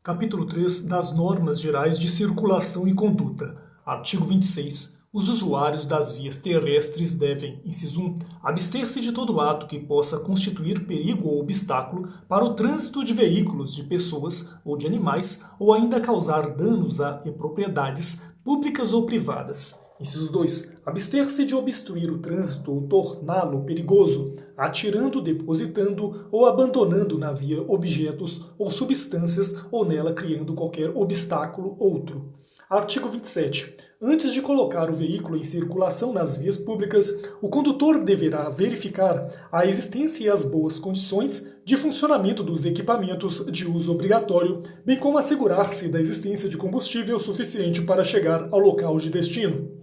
Capítulo 3 das Normas Gerais de Circulação e Conduta. Artigo 26. Os usuários das vias terrestres devem, inciso 1, abster-se de todo ato que possa constituir perigo ou obstáculo para o trânsito de veículos, de pessoas ou de animais, ou ainda causar danos a propriedades públicas ou privadas. Inciso 2. Abster-se de obstruir o trânsito ou torná-lo perigoso, atirando, depositando ou abandonando na via objetos ou substâncias ou nela criando qualquer obstáculo outro. Artigo 27. Antes de colocar o veículo em circulação nas vias públicas, o condutor deverá verificar a existência e as boas condições de funcionamento dos equipamentos de uso obrigatório, bem como assegurar-se da existência de combustível suficiente para chegar ao local de destino.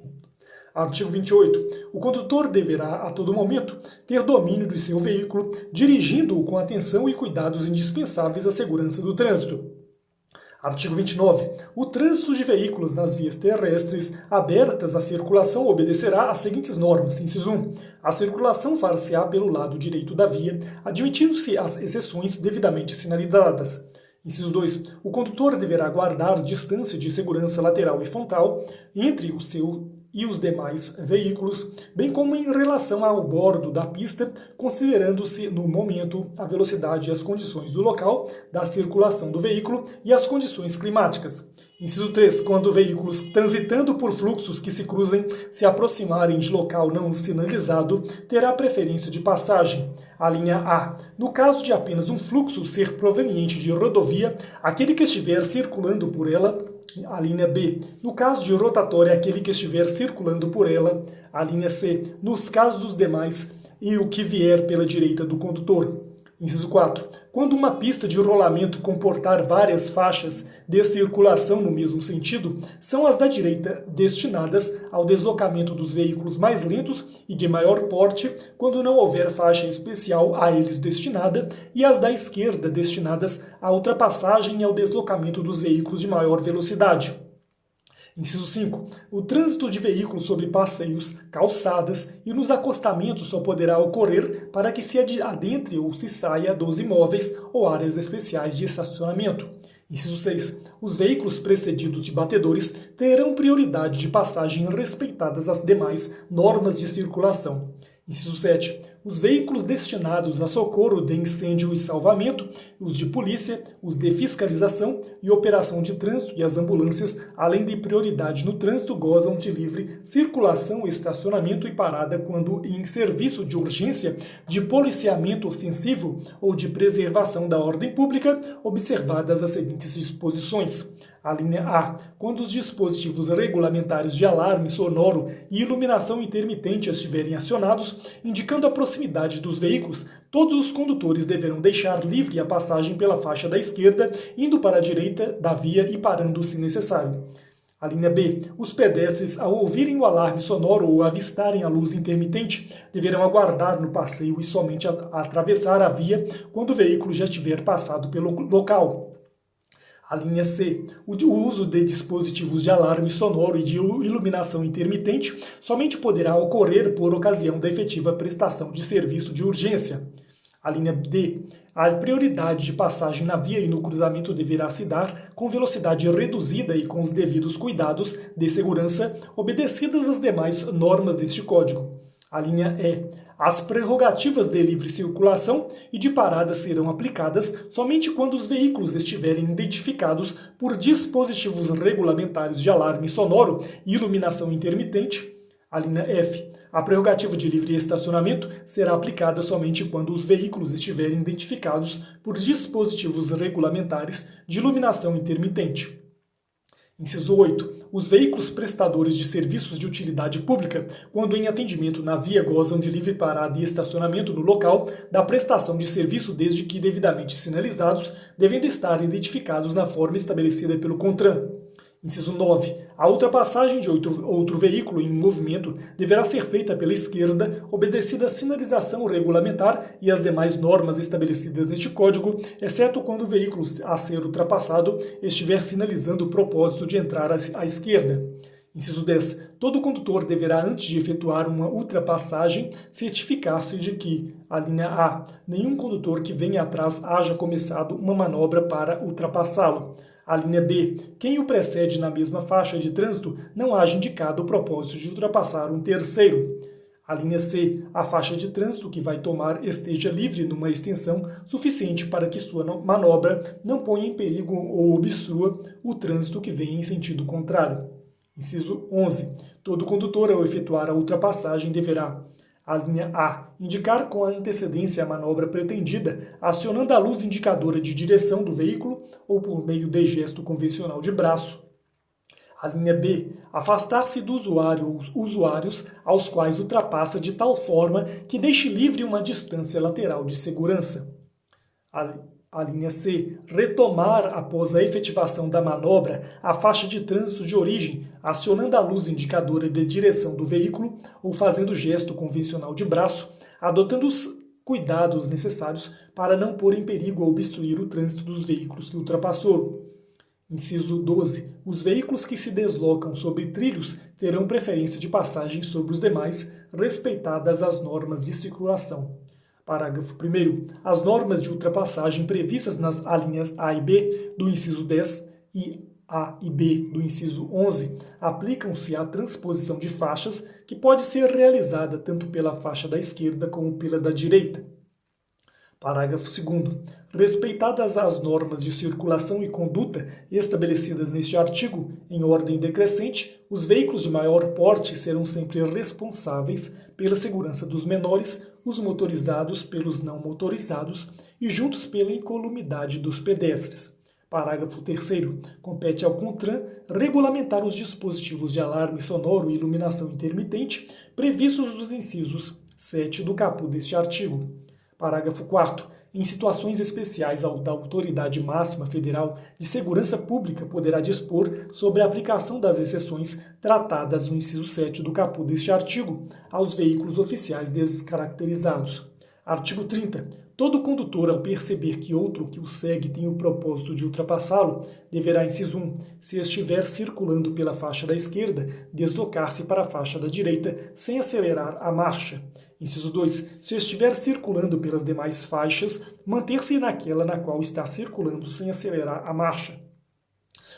Artigo 28. O condutor deverá, a todo momento, ter domínio do seu veículo, dirigindo-o com atenção e cuidados indispensáveis à segurança do trânsito. Artigo 29. O trânsito de veículos nas vias terrestres abertas à circulação obedecerá às seguintes normas. Inciso 1. A circulação far-se-á pelo lado direito da via, admitindo-se as exceções devidamente sinalizadas. Inciso 2. O condutor deverá guardar distância de segurança lateral e frontal entre o seu e os demais veículos, bem como em relação ao bordo da pista, considerando-se no momento a velocidade e as condições do local da circulação do veículo e as condições climáticas. Inciso 3. Quando veículos transitando por fluxos que se cruzem se aproximarem de local não sinalizado, terá preferência de passagem. A linha A. No caso de apenas um fluxo ser proveniente de rodovia, aquele que estiver circulando por ela. A linha B. No caso de rotatória, aquele que estiver circulando por ela. A linha C. Nos casos dos demais e o que vier pela direita do condutor. Inciso 4. Quando uma pista de rolamento comportar várias faixas de circulação no mesmo sentido, são as da direita destinadas ao deslocamento dos veículos mais lentos e de maior porte, quando não houver faixa especial a eles destinada, e as da esquerda destinadas à ultrapassagem e ao deslocamento dos veículos de maior velocidade. Inciso 5. O trânsito de veículos sobre passeios, calçadas e nos acostamentos só poderá ocorrer para que se adentre ou se saia dos imóveis ou áreas especiais de estacionamento. Inciso 6. Os veículos precedidos de batedores terão prioridade de passagem respeitadas as demais normas de circulação. Inciso 7. Os veículos destinados a socorro de incêndio e salvamento, os de polícia, os de fiscalização e operação de trânsito e as ambulâncias, além de prioridade no trânsito, gozam de livre circulação, estacionamento e parada quando em serviço de urgência, de policiamento ostensivo ou de preservação da ordem pública, observadas as seguintes disposições. A linha A. Quando os dispositivos regulamentares de alarme sonoro e iluminação intermitente estiverem acionados, indicando a proximidade dos veículos, todos os condutores deverão deixar livre a passagem pela faixa da esquerda, indo para a direita da via e parando se necessário. A linha B. Os pedestres, ao ouvirem o alarme sonoro ou avistarem a luz intermitente, deverão aguardar no passeio e somente atravessar a via quando o veículo já tiver passado pelo local. A linha C. O uso de dispositivos de alarme sonoro e de iluminação intermitente somente poderá ocorrer por ocasião da efetiva prestação de serviço de urgência. A linha D. A prioridade de passagem na via e no cruzamento deverá se dar com velocidade reduzida e com os devidos cuidados de segurança, obedecidas as demais normas deste Código. A linha E. As prerrogativas de livre circulação e de parada serão aplicadas somente quando os veículos estiverem identificados por dispositivos regulamentares de alarme sonoro e iluminação intermitente. A linha F. A prerrogativa de livre estacionamento será aplicada somente quando os veículos estiverem identificados por dispositivos regulamentares de iluminação intermitente. Inciso 8. Os veículos prestadores de serviços de utilidade pública, quando em atendimento na via, gozam de livre parada e estacionamento no local da prestação de serviço desde que devidamente sinalizados, devendo estar identificados na forma estabelecida pelo CONTRAN. Inciso 9. A ultrapassagem de outro veículo em movimento deverá ser feita pela esquerda, obedecida a sinalização regulamentar e as demais normas estabelecidas neste Código, exceto quando o veículo a ser ultrapassado estiver sinalizando o propósito de entrar à esquerda. Inciso 10. Todo condutor deverá, antes de efetuar uma ultrapassagem, certificar-se de que, a linha A, nenhum condutor que venha atrás haja começado uma manobra para ultrapassá-lo. A linha B. Quem o precede na mesma faixa de trânsito não haja indicado o propósito de ultrapassar um terceiro. A linha C. A faixa de trânsito que vai tomar esteja livre numa extensão suficiente para que sua manobra não ponha em perigo ou obstrua o trânsito que vem em sentido contrário. Inciso 11. Todo condutor, ao efetuar a ultrapassagem, deverá: a linha A. Indicar com antecedência a manobra pretendida, acionando a luz indicadora de direção do veículo ou por meio de gesto convencional de braço. A linha B. Afastar-se do usuário ou usuários aos quais ultrapassa de tal forma que deixe livre uma distância lateral de segurança. A linha C. Retomar após a efetivação da manobra a faixa de trânsito de origem, acionando a luz indicadora de direção do veículo ou fazendo gesto convencional de braço, adotando os cuidados necessários para não pôr em perigo ou obstruir o trânsito dos veículos que ultrapassou. Inciso 12. Os veículos que se deslocam sobre trilhos terão preferência de passagem sobre os demais, respeitadas as normas de circulação. Parágrafo 1º. As normas de ultrapassagem previstas nas alíneas A e B do inciso 10 e A e B do inciso 11 aplicam-se à transposição de faixas, que pode ser realizada tanto pela faixa da esquerda como pela da direita. Parágrafo 2º. Respeitadas as normas de circulação e conduta estabelecidas neste artigo, em ordem decrescente, os veículos de maior porte serão sempre responsáveis pela segurança dos menores, os motorizados pelos não motorizados e juntos pela incolumidade dos pedestres. Parágrafo 3º. Compete ao CONTRAN regulamentar os dispositivos de alarme sonoro e iluminação intermitente previstos nos incisos 7 do caput deste artigo. Parágrafo 4º. Em situações especiais, a Autoridade Máxima Federal de Segurança Pública poderá dispor sobre a aplicação das exceções tratadas no inciso 7 do caput deste artigo aos veículos oficiais descaracterizados. Artigo 30. Todo condutor, ao perceber que outro que o segue tem o propósito de ultrapassá-lo, deverá, inciso 1, se estiver circulando pela faixa da esquerda, deslocar-se para a faixa da direita sem acelerar a marcha. Inciso 2. Se estiver circulando pelas demais faixas, manter-se naquela na qual está circulando sem acelerar a marcha.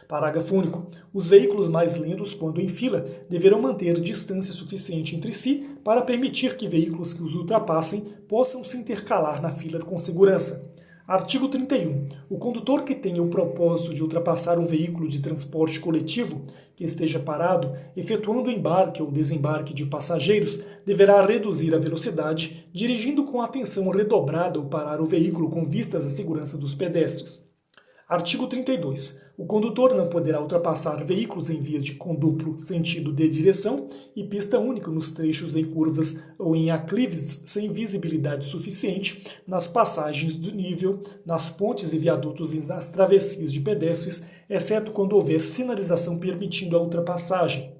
Parágrafo único. Os veículos mais lentos, quando em fila, deverão manter distância suficiente entre si para permitir que veículos que os ultrapassem possam se intercalar na fila com segurança. Artigo 31. O condutor que tenha o propósito de ultrapassar um veículo de transporte coletivo que esteja parado, efetuando o embarque ou desembarque de passageiros, deverá reduzir a velocidade, dirigindo com atenção redobrada ao parar o veículo com vistas à segurança dos pedestres. Artigo 32. O condutor não poderá ultrapassar veículos em vias de duplo sentido de direção e pista única nos trechos em curvas ou em aclives sem visibilidade suficiente, nas passagens de nível, nas pontes e viadutos e nas travessias de pedestres, exceto quando houver sinalização permitindo a ultrapassagem.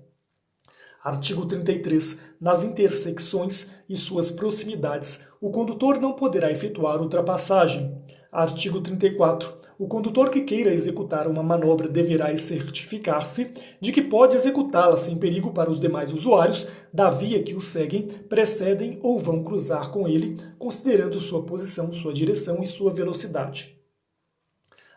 Artigo 33. Nas intersecções e suas proximidades, o condutor não poderá efetuar ultrapassagem. Artigo 34. O condutor que queira executar uma manobra deverá certificar-se de que pode executá-la sem perigo para os demais usuários da via que o seguem, precedem ou vão cruzar com ele, considerando sua posição, sua direção e sua velocidade.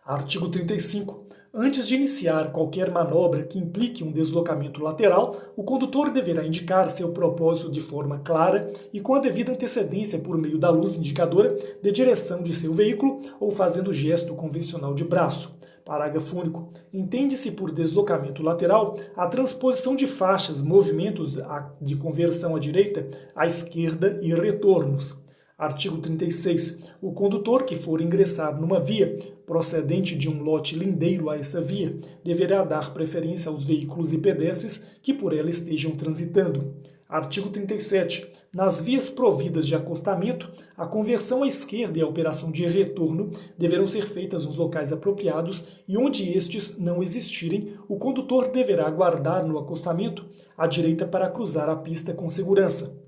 Artigo 35. Antes de iniciar qualquer manobra que implique um deslocamento lateral, o condutor deverá indicar seu propósito de forma clara e com a devida antecedência por meio da luz indicadora de direção de seu veículo ou fazendo gesto convencional de braço. Parágrafo único. Entende-se por deslocamento lateral a transposição de faixas, movimentos de conversão à direita, à esquerda e retornos. Artigo 36. O condutor que for ingressar numa via, procedente de um lote lindeiro a essa via, deverá dar preferência aos veículos e pedestres que por ela estejam transitando. Artigo 37. Nas vias providas de acostamento, a conversão à esquerda e a operação de retorno deverão ser feitas nos locais apropriados e onde estes não existirem, o condutor deverá aguardar no acostamento à direita para cruzar a pista com segurança.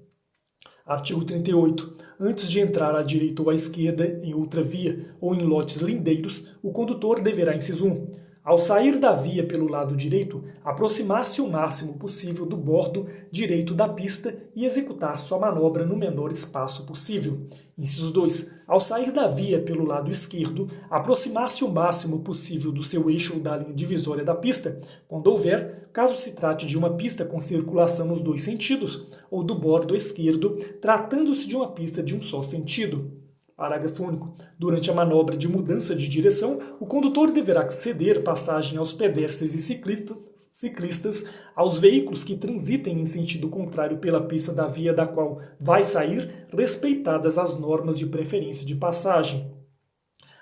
Artigo 38. Antes de entrar à direita ou à esquerda, em outra via ou em lotes lindeiros, o condutor deverá, inciso 1, Ao sair da via pelo lado direito, aproximar-se o máximo possível do bordo direito da pista e executar sua manobra no menor espaço possível. Inciso 2. Ao sair da via pelo lado esquerdo, aproximar-se o máximo possível do seu eixo ou da linha divisória da pista, quando houver, caso se trate de uma pista com circulação nos dois sentidos, ou do bordo esquerdo, tratando-se de uma pista de um só sentido. Parágrafo único. Durante a manobra de mudança de direção, o condutor deverá ceder passagem aos pedestres e ciclistas, aos veículos que transitem em sentido contrário pela pista da via da qual vai sair, respeitadas as normas de preferência de passagem.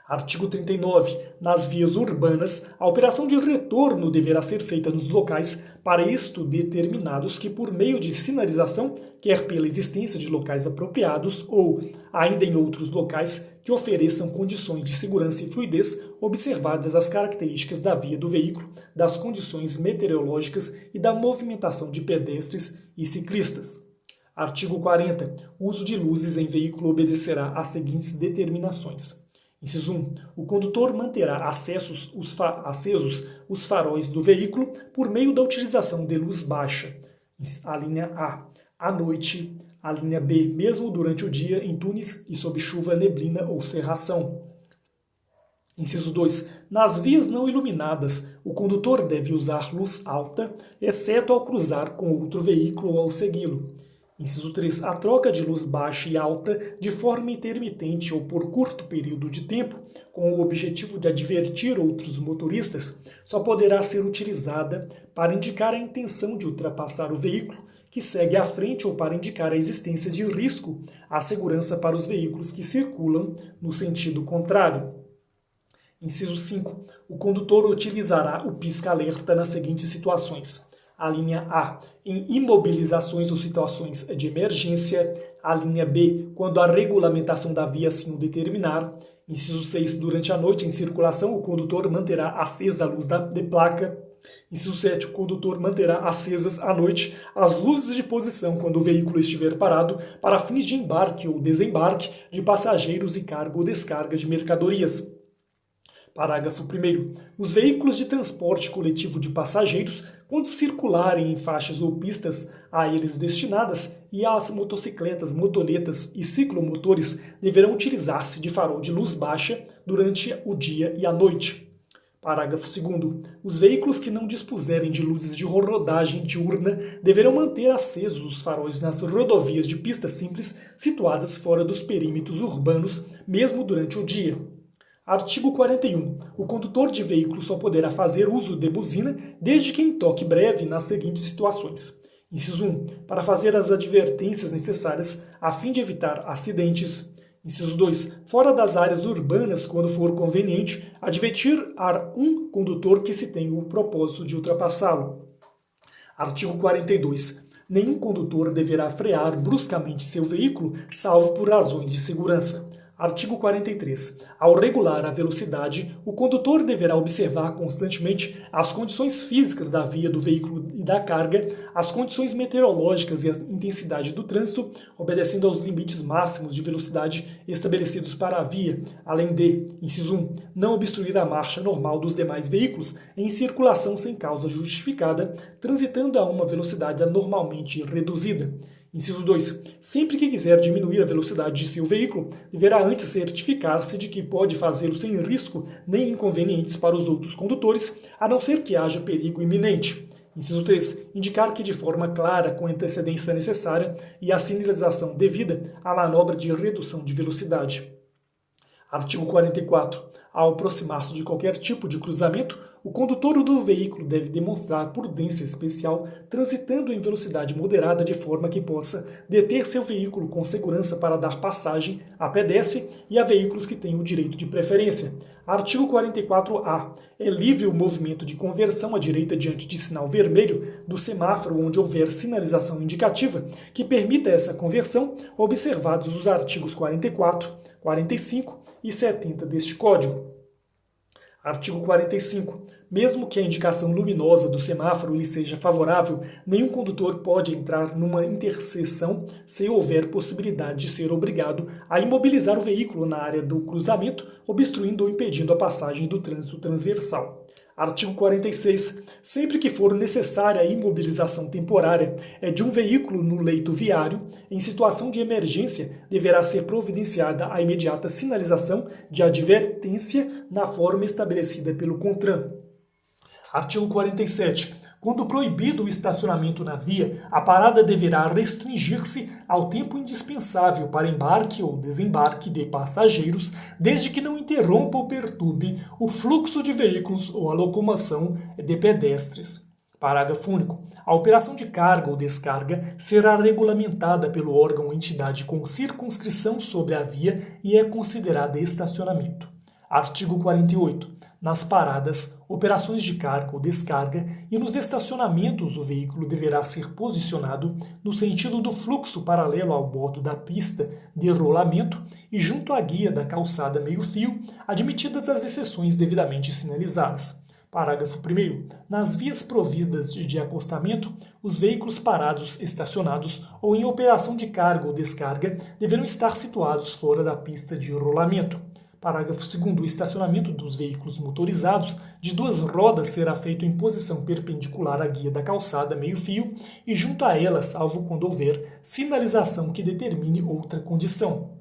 Artigo 39. Nas vias urbanas, a operação de retorno deverá ser feita nos locais para isto determinados que, por meio de sinalização, quer pela existência de locais apropriados ou, ainda em outros locais, que ofereçam condições de segurança e fluidez, observadas as características da via do veículo, das condições meteorológicas e da movimentação de pedestres e ciclistas. Artigo 40. O uso de luzes em veículo obedecerá às seguintes determinações. Inciso 1. O condutor manterá acesos os faróis do veículo por meio da utilização de luz baixa. A linha A. À noite. A linha B. Mesmo durante o dia, em túneis e sob chuva, neblina ou cerração. Inciso 2. Nas vias não iluminadas, o condutor deve usar luz alta, exceto ao cruzar com outro veículo ou ao segui-lo. Inciso 3. A troca de luz baixa e alta de forma intermitente ou por curto período de tempo, com o objetivo de advertir outros motoristas, só poderá ser utilizada para indicar a intenção de ultrapassar o veículo que segue à frente ou para indicar a existência de risco à segurança para os veículos que circulam no sentido contrário. Inciso 5. O condutor utilizará o pisca-alerta nas seguintes situações. A linha A, em imobilizações ou situações de emergência. A linha B, quando a regulamentação da via assim o determinar. Inciso 6, durante a noite em circulação, o condutor manterá acesa a luz de placa. Inciso 7, o condutor manterá acesas à noite as luzes de posição quando o veículo estiver parado para fins de embarque ou desembarque de passageiros e carga ou descarga de mercadorias. Parágrafo 1º. Os veículos de transporte coletivo de passageiros, quando circularem em faixas ou pistas a eles destinadas, e as motocicletas, motonetas e ciclomotores deverão utilizar-se de farol de luz baixa durante o dia e a noite. Parágrafo 2º. Os veículos que não dispuserem de luzes de rodagem diurna deverão manter acesos os faróis nas rodovias de pista simples situadas fora dos perímetros urbanos, mesmo durante o dia. Artigo 41. O condutor de veículo só poderá fazer uso de buzina desde que em toque breve nas seguintes situações. Inciso 1. Para fazer as advertências necessárias a fim de evitar acidentes. Inciso 2. Fora das áreas urbanas, quando for conveniente, advertir a um condutor que se tem o propósito de ultrapassá-lo. Artigo 42. Nenhum condutor deverá frear bruscamente seu veículo, salvo por razões de segurança. Artigo 43. Ao regular a velocidade, o condutor deverá observar constantemente as condições físicas da via do veículo e da carga, as condições meteorológicas e a intensidade do trânsito, obedecendo aos limites máximos de velocidade estabelecidos para a via, além de, inciso 1, não obstruir a marcha normal dos demais veículos em circulação sem causa justificada, transitando a uma velocidade anormalmente reduzida. Inciso 2. Sempre que quiser diminuir a velocidade de seu veículo, deverá antes certificar-se de que pode fazê-lo sem risco nem inconvenientes para os outros condutores, a não ser que haja perigo iminente. Inciso 3. Indicar que de forma clara, com a antecedência necessária e a sinalização devida, a manobra de redução de velocidade. Artigo 44. Ao aproximar-se de qualquer tipo de cruzamento, o condutor do veículo deve demonstrar prudência especial, transitando em velocidade moderada de forma que possa deter seu veículo com segurança para dar passagem a pedestre e a veículos que tenham o direito de preferência. Artigo 44-A. É livre o movimento de conversão à direita diante de sinal vermelho do semáforo onde houver sinalização indicativa que permita essa conversão, observados os artigos 44, 45 e 70 deste Código. Artigo 45. Mesmo que a indicação luminosa do semáforo lhe seja favorável, nenhum condutor pode entrar numa interseção se houver possibilidade de ser obrigado a imobilizar o veículo na área do cruzamento, obstruindo ou impedindo a passagem do trânsito transversal. Artigo 46. Sempre que for necessária a imobilização temporária de um veículo no leito viário, em situação de emergência, deverá ser providenciada a imediata sinalização de advertência na forma estabelecida pelo CONTRAN. Artigo 47. Quando proibido o estacionamento na via, a parada deverá restringir-se ao tempo indispensável para embarque ou desembarque de passageiros, desde que não interrompa ou perturbe o fluxo de veículos ou a locomoção de pedestres. Parágrafo único. A operação de carga ou descarga será regulamentada pelo órgão ou entidade com circunscrição sobre a via e é considerada estacionamento. Artigo 48. Nas paradas, operações de carga ou descarga e nos estacionamentos o veículo deverá ser posicionado no sentido do fluxo paralelo ao bordo da pista de rolamento e junto à guia da calçada meio-fio, admitidas as exceções devidamente sinalizadas. Parágrafo 1º. Nas vias providas de acostamento, os veículos parados, estacionados ou em operação de carga ou descarga deverão estar situados fora da pista de rolamento. Parágrafo 2º. O estacionamento dos veículos motorizados de duas rodas será feito em posição perpendicular à guia da calçada meio-fio e junto a ela, salvo quando houver sinalização que determine outra condição.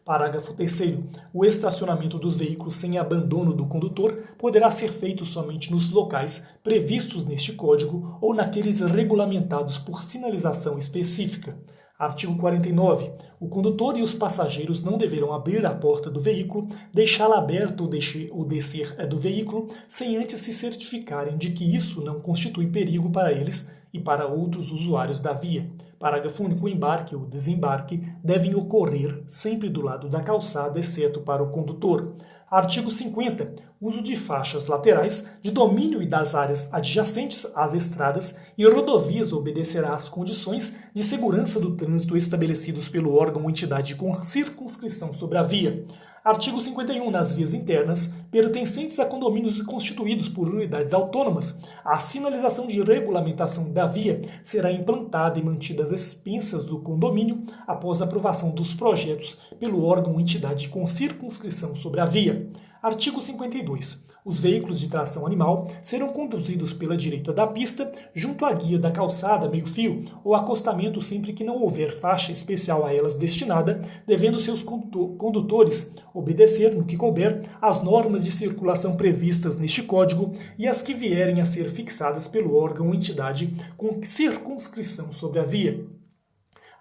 Parágrafo 3º. O estacionamento dos veículos sem abandono do condutor poderá ser feito somente nos locais previstos neste Código ou naqueles regulamentados por sinalização específica. Artigo 49. O condutor e os passageiros não deverão abrir a porta do veículo, deixá-la aberta ou descer do veículo, sem antes se certificarem de que isso não constitui perigo para eles e para outros usuários da via. Parágrafo único. O embarque ou desembarque devem ocorrer sempre do lado da calçada, exceto para o condutor. Artigo 50. Uso de faixas laterais de domínio e das áreas adjacentes às estradas e rodovias obedecerá às condições de segurança do trânsito estabelecidos pelo órgão ou entidade com circunscrição sobre a via. Artigo 51. Nas vias internas, pertencentes a condomínios constituídos por unidades autônomas, a sinalização de regulamentação da via será implantada e mantida às expensas do condomínio após a aprovação dos projetos pelo órgão ou entidade com circunscrição sobre a via. Artigo 52. Os veículos de tração animal serão conduzidos pela direita da pista, junto à guia da calçada meio-fio ou acostamento sempre que não houver faixa especial a elas destinada, devendo seus condutores obedecer, no que couber, às normas de circulação previstas neste Código e as que vierem a ser fixadas pelo órgão ou entidade com circunscrição sobre a via.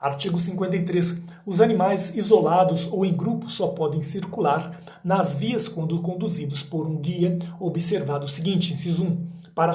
Artigo 53. Os animais isolados ou em grupo só podem circular nas vias quando conduzidos por um guia, observado o seguinte, inciso 1. Para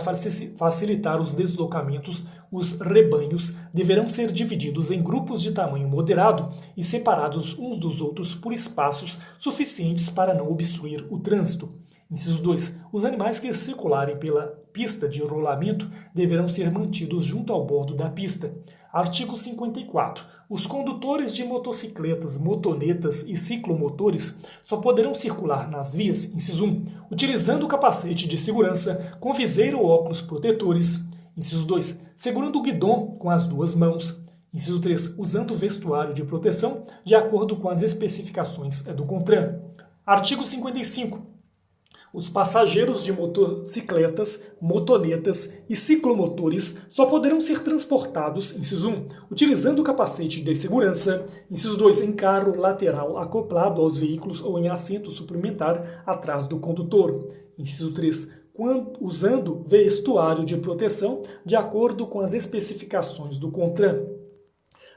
facilitar os deslocamentos, os rebanhos deverão ser divididos em grupos de tamanho moderado e separados uns dos outros por espaços suficientes para não obstruir o trânsito. Inciso 2. Os animais que circularem pela pista de rolamento deverão ser mantidos junto ao bordo da pista. Artigo 54. Os condutores de motocicletas, motonetas e ciclomotores só poderão circular nas vias, inciso 1, utilizando o capacete de segurança com viseira ou óculos protetores. Inciso 2. Segurando o guidão com as duas mãos. Inciso 3. Usando vestuário de proteção de acordo com as especificações do CONTRAN. Artigo 55. Os passageiros de motocicletas, motonetas e ciclomotores só poderão ser transportados, inciso 1, utilizando o capacete de segurança, inciso 2, em carro lateral acoplado aos veículos ou em assento suplementar atrás do condutor, inciso 3, usando vestuário de proteção de acordo com as especificações do CONTRAN.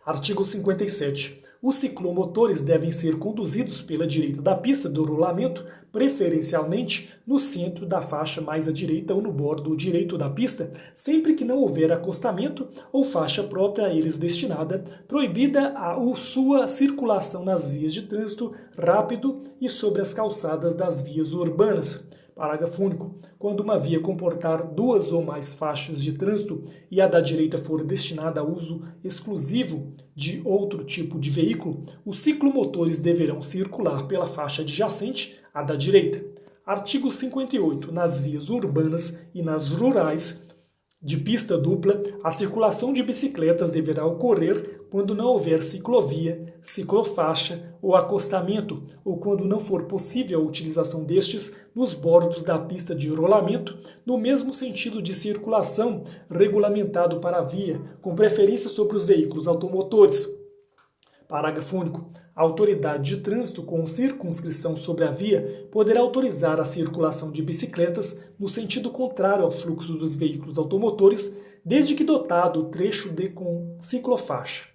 Artigo 57. Os ciclomotores devem ser conduzidos pela direita da pista do rolamento, preferencialmente no centro da faixa mais à direita ou no bordo direito da pista, sempre que não houver acostamento ou faixa própria a eles destinada, proibida a sua circulação nas vias de trânsito rápido e sobre as calçadas das vias urbanas. Parágrafo único. Quando uma via comportar duas ou mais faixas de trânsito e a da direita for destinada a uso exclusivo de outro tipo de veículo, os ciclomotores deverão circular pela faixa adjacente à da direita. Artigo 58. Nas vias urbanas e nas rurais, de pista dupla, a circulação de bicicletas deverá ocorrer quando não houver ciclovia, ciclofaixa ou acostamento, ou quando não for possível a utilização destes nos bordos da pista de rolamento, no mesmo sentido de circulação regulamentado para a via, com preferência sobre os veículos automotores. Parágrafo único. A autoridade de trânsito com circunscrição sobre a via poderá autorizar a circulação de bicicletas no sentido contrário ao fluxo dos veículos automotores, desde que dotado o trecho com ciclofaixa.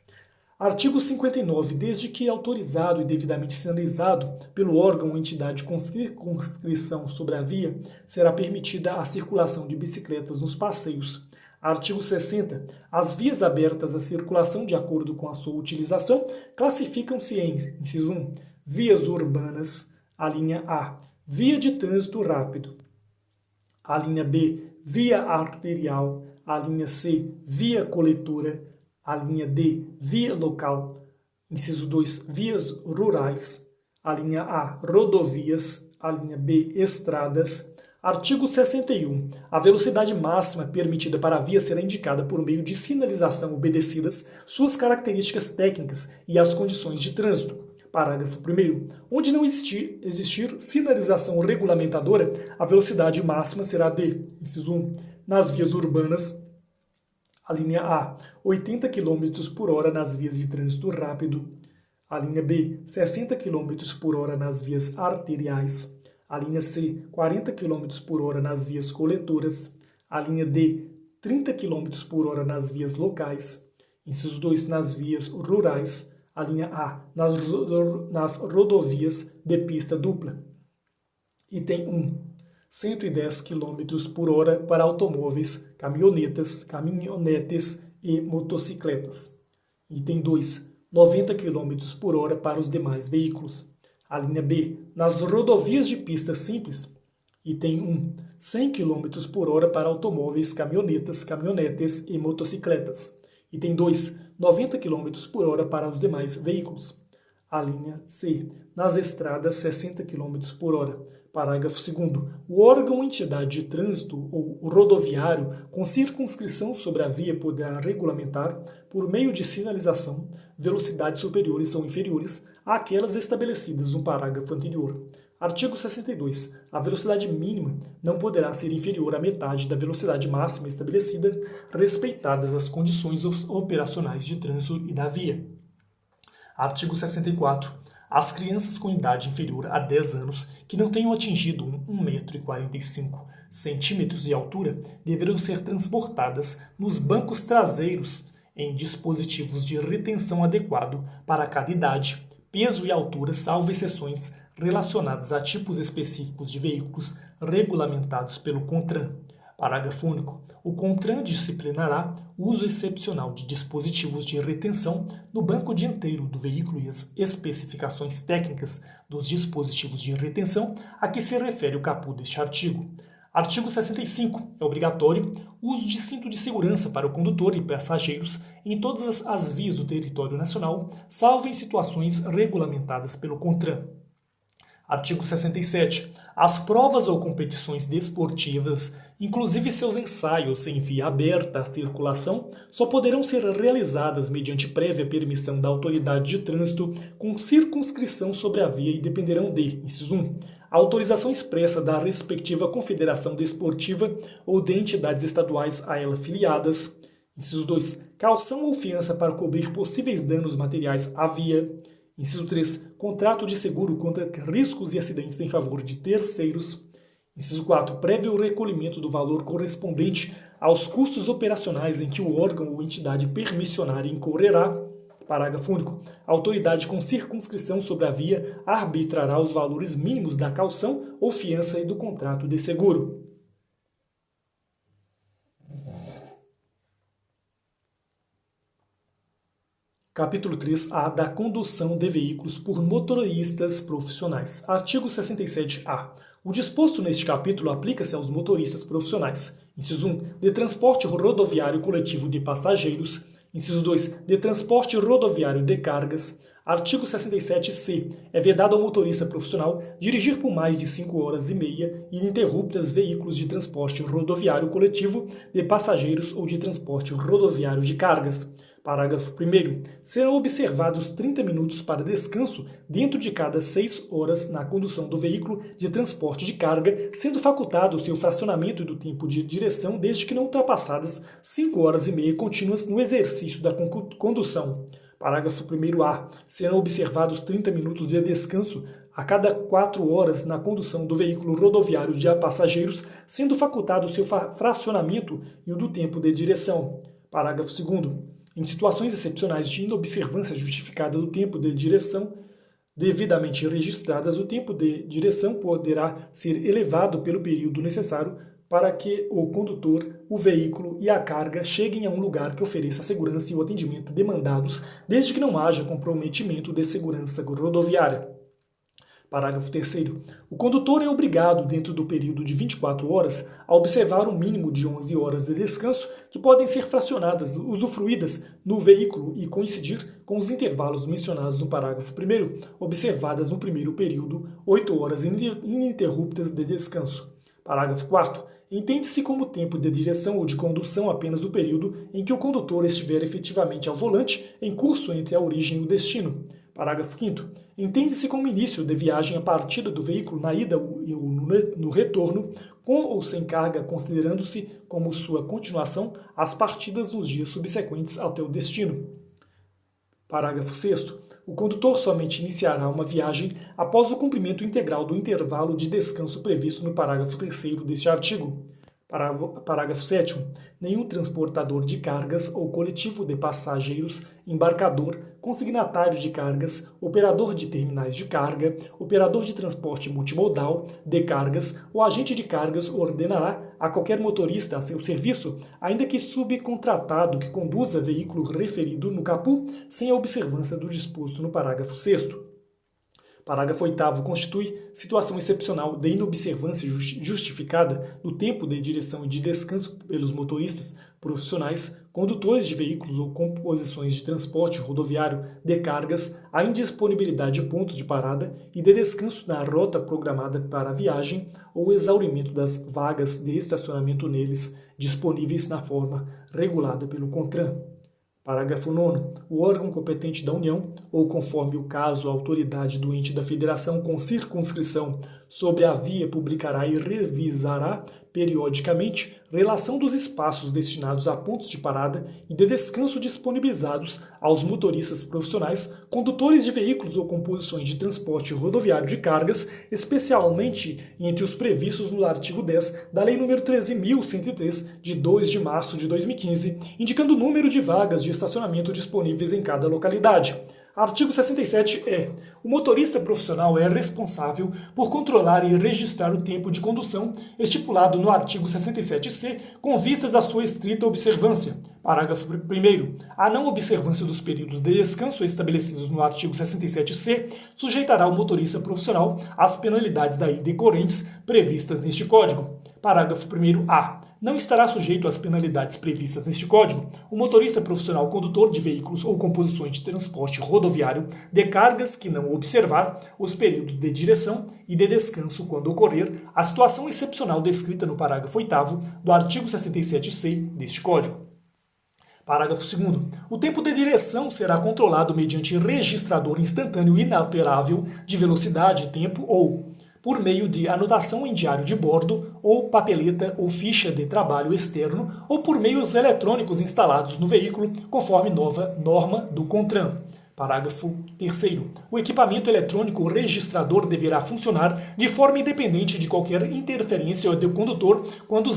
Artigo 59. Desde que autorizado e devidamente sinalizado pelo órgão ou entidade com circunscrição sobre a via, será permitida a circulação de bicicletas nos passeios. Artigo 60. As vias abertas à circulação de acordo com a sua utilização classificam-se em, inciso 1, vias urbanas, a linha A, via de trânsito rápido, a linha B, via arterial, a linha C, via coletora, a linha D, via local, inciso 2, vias rurais, a linha A, rodovias, a linha B, estradas. Artigo 61. A velocidade máxima permitida para a via será indicada por meio de sinalização obedecidas suas características técnicas e as condições de trânsito. Parágrafo 1º. Onde não existir sinalização regulamentadora, a velocidade máxima será de, inciso 1, nas vias urbanas, a linha A, 80 km por hora nas vias de trânsito rápido, a linha B, 60 km por hora nas vias arteriais, a linha C, 40 km por hora nas vias coletoras, a linha D, 30 km por hora nas vias locais, inciso 2, nas vias rurais, a linha A, nas rodovias de pista dupla. Item 1, 110 km por hora para automóveis, caminhonetes e motocicletas. Item 2, 90 km por hora para os demais veículos. A linha B, nas rodovias de pista simples. Item 1, 100 km por hora para automóveis, caminhonetes e motocicletas. Item 2, 90 km por hora para os demais veículos. A linha C, nas estradas, 60 km por hora. Parágrafo 2º. O órgão ou entidade de trânsito ou rodoviário com circunscrição sobre a via poderá regulamentar, por meio de sinalização, velocidades superiores ou inferiores àquelas estabelecidas no parágrafo anterior. Artigo 62. A velocidade mínima não poderá ser inferior à metade da velocidade máxima estabelecida, respeitadas as condições operacionais de trânsito e da via. Artigo 64. As crianças com idade inferior a 10 anos que não tenham atingido 1,45 m de altura deverão ser transportadas nos bancos traseiros em dispositivos de retenção adequado para cada idade, peso e altura, salvo exceções relacionadas a tipos específicos de veículos regulamentados pelo CONTRAN. Parágrafo único. O CONTRAN disciplinará o uso excepcional de dispositivos de retenção no banco dianteiro do veículo e as especificações técnicas dos dispositivos de retenção a que se refere o caput deste artigo. Artigo 65. É obrigatório o uso de cinto de segurança para o condutor e passageiros em todas as vias do território nacional, salvo em situações regulamentadas pelo CONTRAN. Artigo 67. As provas ou competições desportivas, inclusive seus ensaios em via aberta à circulação, só poderão ser realizadas mediante prévia permissão da autoridade de trânsito com circunscrição sobre a via e dependerão de, inciso 1, a autorização expressa da respectiva confederação desportiva ou de entidades estaduais a ela filiadas, inciso 2, caução ou fiança para cobrir possíveis danos materiais à via, inciso 3, contrato de seguro contra riscos e acidentes em favor de terceiros. Inciso 4, prévio recolhimento do valor correspondente aos custos operacionais em que o órgão ou entidade permissionária incorrerá. Parágrafo único. A autoridade com circunscrição sobre a via arbitrará os valores mínimos da caução ou fiança e do contrato de seguro. Capítulo 3A da condução de veículos por motoristas profissionais. Artigo 67A. O disposto neste capítulo aplica-se aos motoristas profissionais. Inciso 1. De transporte rodoviário coletivo de passageiros. Inciso 2. De transporte rodoviário de cargas. Artigo 67-C. É vedado ao motorista profissional dirigir por mais de 5 horas e meia ininterruptas veículos de transporte rodoviário coletivo de passageiros ou de transporte rodoviário de cargas. Parágrafo 1º. Serão observados 30 minutos para descanso dentro de cada 6 horas na condução do veículo de transporte de carga, sendo facultado o seu fracionamento do tempo de direção desde que não ultrapassadas 5 horas e meia contínuas no exercício da condução. Parágrafo 1º-A. Serão observados 30 minutos de descanso a cada 4 horas na condução do veículo rodoviário de passageiros, sendo facultado o seu fracionamento e o do tempo de direção. Parágrafo 2º. Em situações excepcionais de inobservância justificada do tempo de direção, devidamente registradas, o tempo de direção poderá ser elevado pelo período necessário para que o condutor, o veículo e a carga cheguem a um lugar que ofereça a segurança e o atendimento demandados, desde que não haja comprometimento de segurança rodoviária. Parágrafo 3º. O condutor é obrigado, dentro do período de 24 horas, a observar um mínimo de 11 horas de descanso que podem ser fracionadas, usufruídas no veículo e coincidir com os intervalos mencionados no parágrafo 1º, observadas no primeiro período 8 horas ininterruptas de descanso. Parágrafo 4º. Entende-se como tempo de direção ou de condução apenas o período em que o condutor estiver efetivamente ao volante em curso entre a origem e o destino. Parágrafo 5º. Entende-se como início de viagem a partida do veículo na ida e no retorno, com ou sem carga, considerando-se como sua continuação as partidas nos dias subsequentes ao teu destino. Parágrafo 6º. O condutor somente iniciará uma viagem após o cumprimento integral do intervalo de descanso previsto no parágrafo 3º deste artigo. Parágrafo 7º. Nenhum transportador de cargas ou coletivo de passageiros, embarcador, consignatário de cargas, operador de terminais de carga, operador de transporte multimodal de cargas ou agente de cargas ordenará a qualquer motorista a seu serviço, ainda que subcontratado que conduza veículo referido no caput, sem a observância do disposto no parágrafo 6º. Parágrafo 8º. Constitui situação excepcional de inobservância justificada do tempo de direção e de descanso pelos motoristas profissionais, condutores de veículos ou composições de transporte rodoviário de cargas, a indisponibilidade de pontos de parada e de descanso na rota programada para a viagem ou o exaurimento das vagas de estacionamento neles disponíveis na forma regulada pelo CONTRAN. Parágrafo 9º. O órgão competente da União, ou conforme o caso a autoridade do ente da Federação com circunscrição sobre a via, publicará e revisará periodicamente relação dos espaços destinados a pontos de parada e de descanso disponibilizados aos motoristas profissionais, condutores de veículos ou composições de transporte rodoviário de cargas, especialmente entre os previstos no artigo 10 da Lei nº 13.103, de 2 de março de 2015, indicando o número de vagas de estacionamento disponíveis em cada localidade. Artigo 67-E. O motorista profissional é responsável por controlar e registrar o tempo de condução estipulado no artigo 67-C com vistas à sua estrita observância. Parágrafo 1º. A não observância dos períodos de descanso estabelecidos no artigo 67-C sujeitará o motorista profissional às penalidades daí decorrentes previstas neste Código. Parágrafo 1º-A. Não estará sujeito às penalidades previstas neste Código o motorista profissional condutor de veículos ou composições de transporte rodoviário de cargas que não observar os períodos de direção e de descanso quando ocorrer a situação excepcional descrita no parágrafo 8º do artigo 67-C deste Código. Parágrafo 2º. O tempo de direção será controlado mediante registrador instantâneo inalterável de velocidade, tempo ou por meio de anotação em diário de bordo, ou papeleta ou ficha de trabalho externo, ou por meios eletrônicos instalados no veículo, conforme nova norma do CONTRAN. Parágrafo 3º. O equipamento eletrônico registrador deverá funcionar de forma independente de qualquer interferência do condutor quando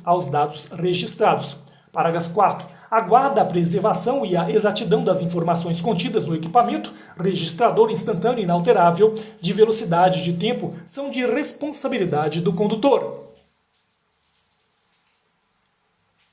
aos dados registrados. Parágrafo 4º. Aguarda a preservação e a exatidão das informações contidas no equipamento registrador instantâneo inalterável de velocidade e de tempo são de responsabilidade do condutor.